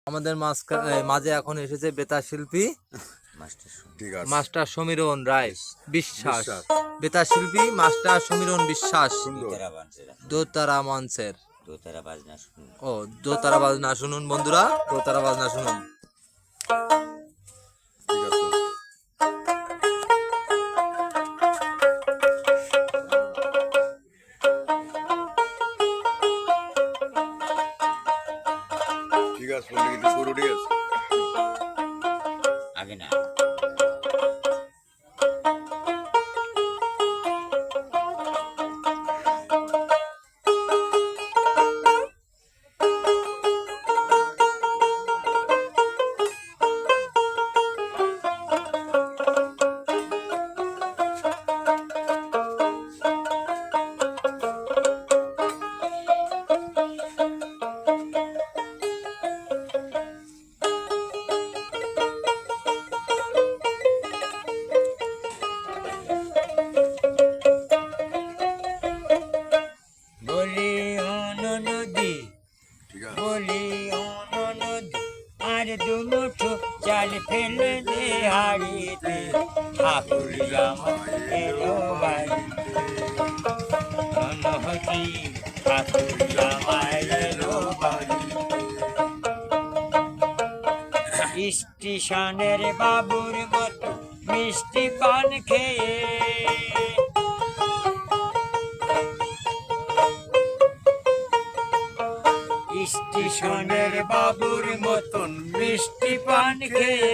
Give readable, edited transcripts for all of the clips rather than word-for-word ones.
আমাদের মাঝে এখন এসেছে বেতার শিল্পী মাস্টার সমীরণ রায় বিশ্বাস। বেতার শিল্পী মাস্টার সমীরণ বিশ্বাস দোতারা মঞ্চের। ও দোতারা বাজনা শুনুন বন্ধুরা, দোতারা বাজনা শুনুন। ঠিক আছে, কিন্তু শুরু ঠিক আছে আগে না বলি নদী বলি নদী আর দুমুঠো চাল ফেলে দে হাড়িতে ঠাকুর জামাই এলো বাড়িতে নদী ঠাকুর জামাই এলো বাড়িতে স্টেশনের বাবুর মতো মিষ্টি পান খেয়ে স্টেশনের বাবুর মতন মিষ্টি পান খেয়ে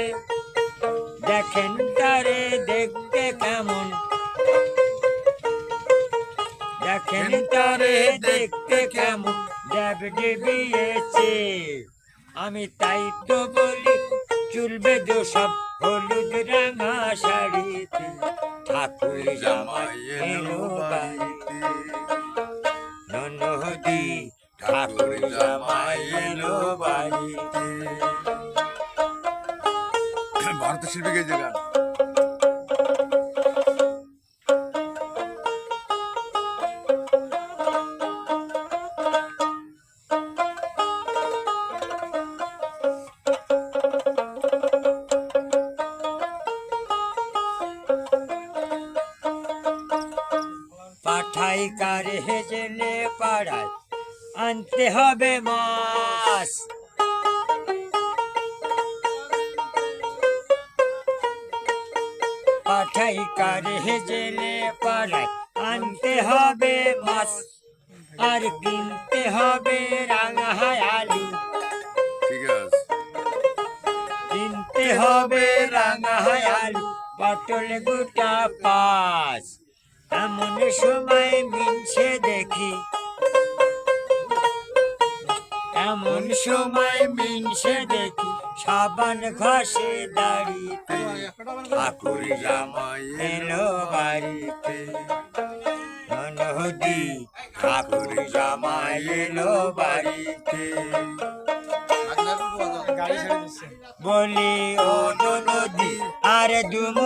দেখেন তারে দেখতে কেমন, দেখেন তারে দেখতে কেমন দেব দেবিয়েছে। আমি তাই তো বলি চুল বেঁধো সব হলুদ রাঙা শাড়িতে ঠাকুর জামাই এলো বাড়িতে নদী ঠাকুর জামাই এলো বাড়িতে। ভারতের শিল্পীকে যে গান পাঠাই কারে হেজেলে পাড়ায় আনতে হবে মাছ, পাঠাই কারে হেজেলে পাড়ায় আনতে হবে মাছ আর কিনতে হবে রাঙা আলু, ঠিক আছে কিনতে হবে রাঙা আলু পটল গোটা 5। এমন সময় মিনছে দেখি, এমন সময় মিনছে দেখি সাবান ঘষে দাড়িতে ঠাকুর জামাই এলো বাড়িতে নদী ঠাকুর জামাই এলো বাড়িতে। বলি ও নদী আর দুমুঠো